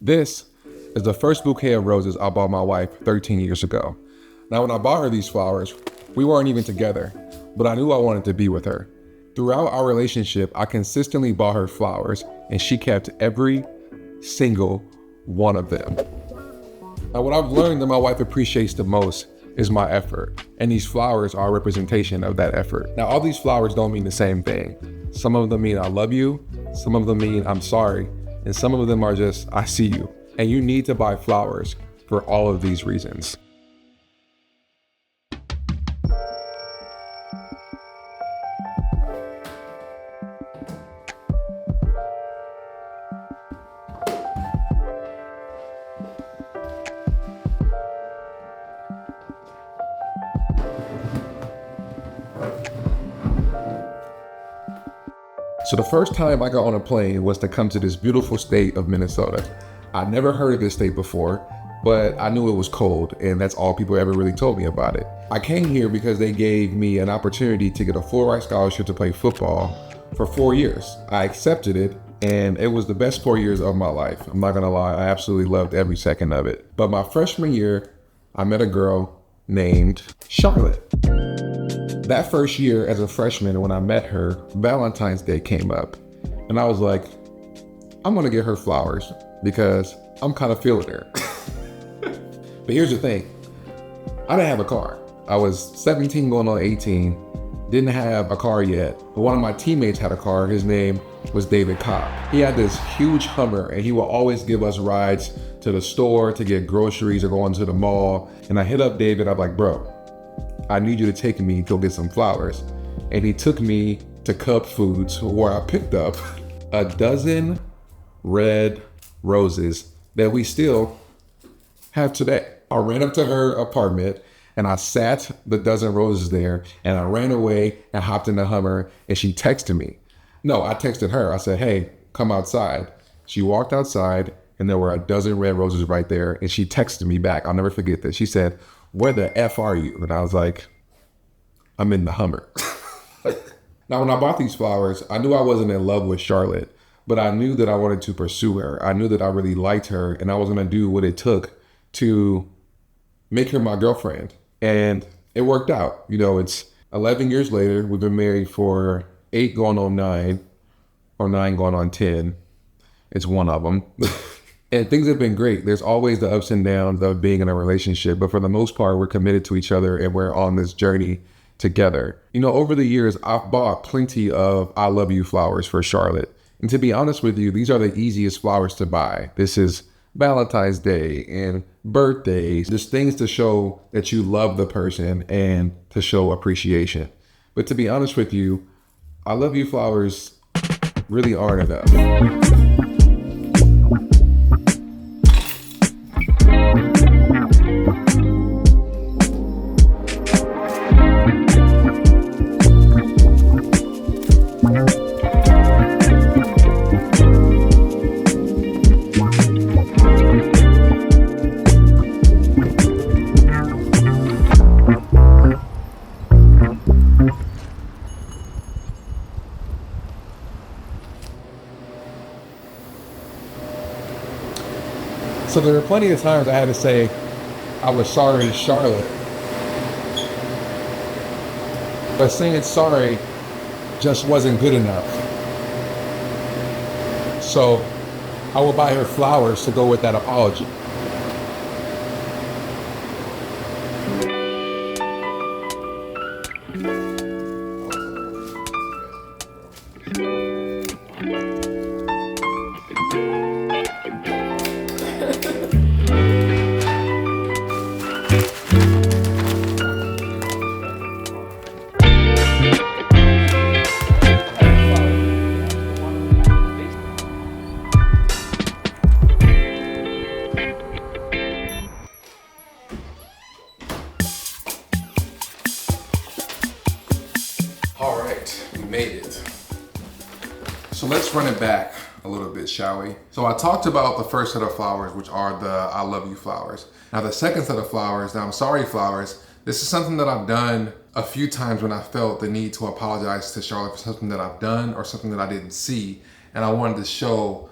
This is the first bouquet of roses I bought my wife 13 years ago. Now, when I bought her these flowers, we weren't even together, but I knew I wanted to be with her. Throughout our relationship, I consistently bought her flowers, and she kept every single one of them. Now, what I've learned that my wife appreciates the most is my effort, and these flowers are a representation of that effort. Now, all these flowers don't mean the same thing. Some of them mean I love you, some of them mean I'm sorry, and some of them are just I see you. And you need to buy flowers for all of these reasons. So the first time I got on a plane was to come to this beautiful state of Minnesota. I'd never heard of this state before, but I knew it was cold, and that's all people ever really told me about it. I came here because they gave me an opportunity to get a full-ride scholarship to play football for 4 years. I accepted it, and it was the best 4 years of my life. I'm not gonna lie, I absolutely loved every second of it. But my freshman year, I met a girl named Charlotte. That first year as a freshman, when I met her, Valentine's Day came up, and I was like, I'm gonna get her flowers because I'm kind of feeling her. But here's the thing, I didn't have a car. I was 17 going on 18, didn't have a car yet, but one of my teammates had a car. His name was David Cobb. He had this huge Hummer, and he would always give us rides to the store to get groceries or going to the mall. And I hit up David, I'm like, bro, I need you to take me to go get some flowers. And he took me to Cub Foods, where I picked up a dozen red roses that we still have today. I ran up to her apartment and I sat the dozen roses there, and I ran away and hopped in the Hummer, and she texted me. No, I texted her. I said, hey, come outside. She walked outside and there were a dozen red roses right there, and she texted me back. I'll never forget this. She said, where the F are you? And I was like, I'm in the Hummer. Now, when I bought these flowers, I knew I wasn't in love with Charlotte, but I knew that I wanted to pursue her. I knew that I really liked her, and I was gonna do what it took to make her my girlfriend. And it worked out. You know, it's 11 years later. We've been married for 8 going on 9, or 9 going on 10. It's one of them. And things have been great. There's always the ups and downs of being in a relationship, but for the most part, we're committed to each other and we're on this journey together. You know, over the years, I've bought plenty of I love you flowers for Charlotte. And to be honest with you, these are the easiest flowers to buy. This is Valentine's Day and birthdays, just things to show that you love the person and to show appreciation. But to be honest with you, I love you flowers really aren't enough. So there were plenty of times I had to say, I was sorry to Charlotte. But saying sorry just wasn't good enough. So I will buy her flowers to go with that apology. All right, we made it. So let's run it back a little bit, shall we? So I talked about the first set of flowers, which are the I love you flowers. Now the second set of flowers, the I'm sorry flowers, this is something that I've done a few times when I felt the need to apologize to Charlotte for something that I've done or something that I didn't see. And I wanted to show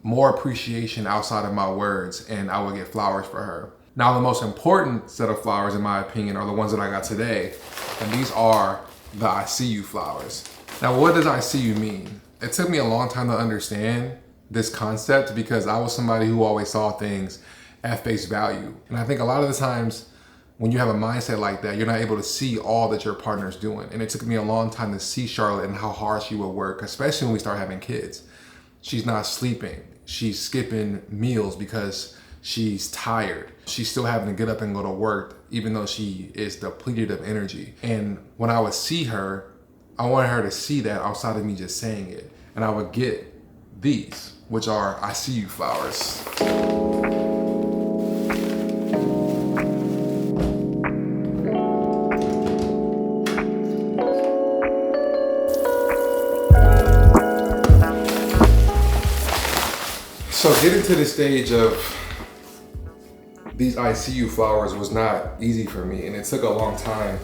more appreciation outside of my words, and I would get flowers for her. Now, the most important set of flowers, in my opinion, are the ones that I got today, and these are the I see you flowers. Now, what does I see you mean? It took me a long time to understand this concept because I was somebody who always saw things at face value. And I think a lot of the times when you have a mindset like that, you're not able to see all that your partner's doing. And it took me a long time to see Charlotte and how hard she would work, especially when we start having kids. She's not sleeping. She's skipping meals because she's tired. She's still having to get up and go to work, even though she is depleted of energy. And when I would see her, I wanted her to see that outside of me just saying it. And I would get these, which are I see you flowers. So getting to the stage of these I see you flowers was not easy for me, and it took a long time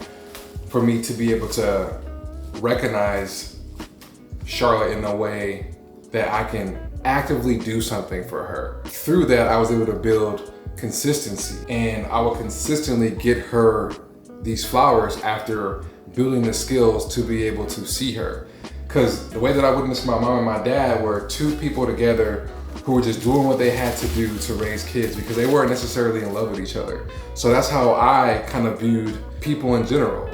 for me to be able to recognize Charlotte in a way that I can actively do something for her. Through that, I was able to build consistency, and I would consistently get her these flowers after building the skills to be able to see her. Because the way that I witnessed my mom and my dad were two people together who were just doing what they had to do to raise kids because they weren't necessarily in love with each other. So that's how I kind of viewed people in general.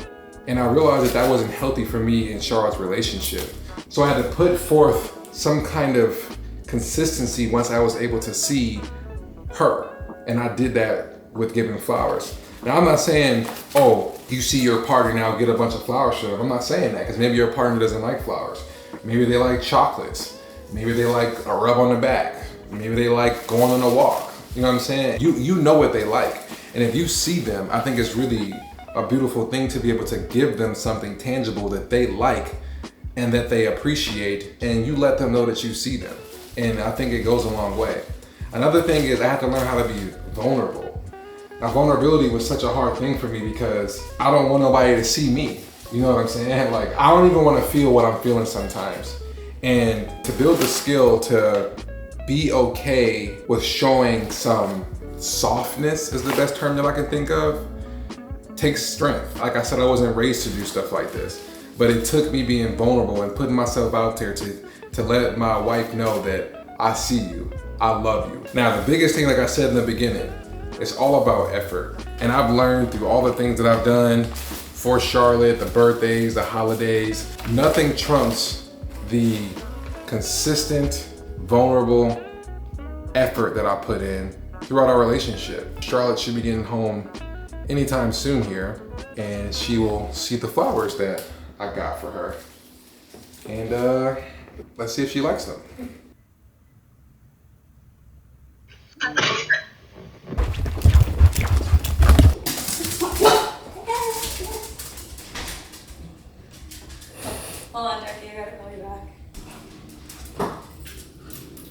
And I realized that that wasn't healthy for me in Charlotte's relationship. So I had to put forth some kind of consistency once I was able to see her. And I did that with giving flowers. Now, I'm not saying, oh, you see your partner now, get a bunch of flowers for them. I'm not saying that because maybe your partner doesn't like flowers. Maybe they like chocolates. Maybe they like a rub on the back. Maybe they like going on a walk. You know what I'm saying? You know what they like. And if you see them, I think it's really a beautiful thing to be able to give them something tangible that they like and that they appreciate, and you let them know that you see them. And I think it goes a long way. Another thing is I had to learn how to be vulnerable. Now, vulnerability was such a hard thing for me because I don't want nobody to see me. You know what I'm saying? Like, I don't even want to feel what I'm feeling sometimes. And to build the skill to be okay with showing some softness is the best term that I can think of, takes strength. Like I said, I wasn't raised to do stuff like this, but it took me being vulnerable and putting myself out there to let my wife know that I see you, I love you. Now, the biggest thing, like I said in the beginning, it's all about effort. And I've learned through all the things that I've done for Charlotte, the birthdays, the holidays, nothing trumps the consistent, vulnerable effort that I put in throughout our relationship. Charlotte should be getting home anytime soon here, and she will see the flowers that I got for her. And let's see if she likes them. Hold on, Jackie, I gotta call you back.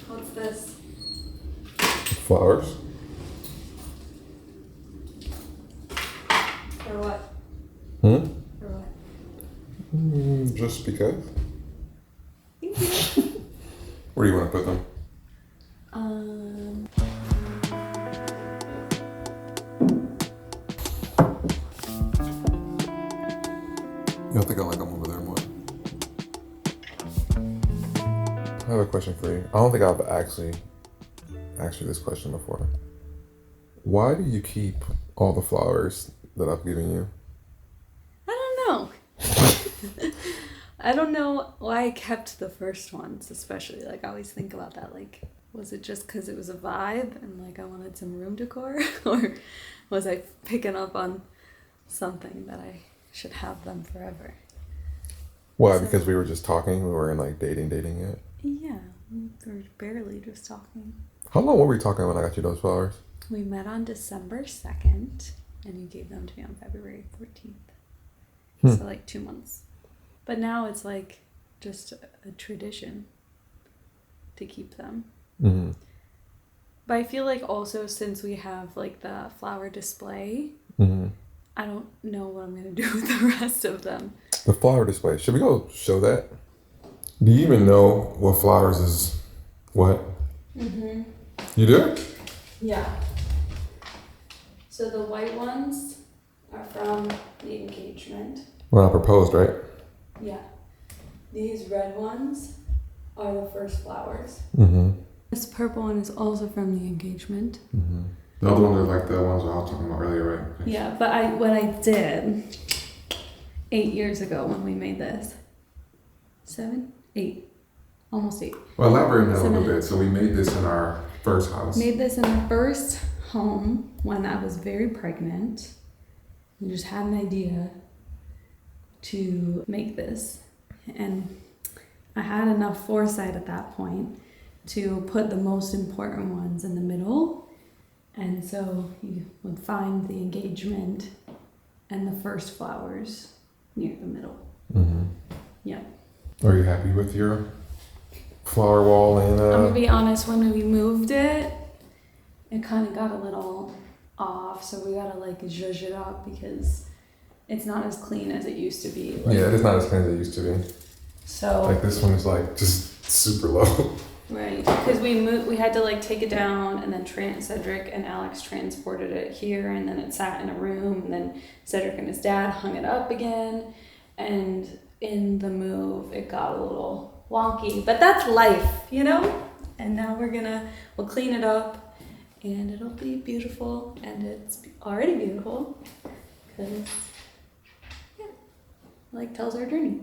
What's this? Flowers. For what? For what? Just because. Thank you. Where do you want to put them? You don't think I like them over there more? I have a question for you. I don't think I've actually asked you this question before. Why do you keep all the flowers that I've given you? I don't know. I don't know why I kept the first ones, especially. Like, I always think about that. Like, was it just because it was a vibe and, like, I wanted some room decor? Or was I picking up on something that I should have them forever? Why? So, because we were just talking? We weren't, like, dating yet? Yeah, we were barely just talking. How long were we talking when I got you those flowers? We met on December 2nd, and you gave them to me on February 14th. So, like, 2 months. But now it's, like, just a tradition to keep them. Mm-hmm. But I feel like also since we have, like, the flower display, I don't know what I'm going to do with the rest of them. The flower display. Should we go show that? Do you even know what flowers is what? Mm-hmm. You do? Yeah. So the white ones are from the engagement. When I proposed, right? Yeah. These red ones are the first flowers. Mm-hmm. This purple one is also from the engagement. Mm-hmm. The other ones are like the ones I was talking about earlier, right? Yeah, but what I did 8 years ago when we made this. 7? 8. Almost 8. Well, elaborate on that a little 7. bit. So we made this in our first house. Made this in the first home when I was very pregnant. We just had an idea to make this. And I had enough foresight at that point to put the most important ones in the middle. And so you would find the engagement and the first flowers near the middle. Mm-hmm. Yeah. Are you happy with your flower wall and I'm gonna be honest, when we moved it, it kind of got a little off, so we gotta like zhuzh it up because it's not as clean as it used to be. Like, yeah, it's not as clean as it used to be. So Like this one is like just super low. right, because we had to like take it down, and then Cedric and Alex transported it here, and then it sat in a room, and then Cedric and his dad hung it up again, and in the move it got a little wonky, but that's life, you know. And now we'll clean it up, and it'll be beautiful, and it's already beautiful because yeah, like tells our journey.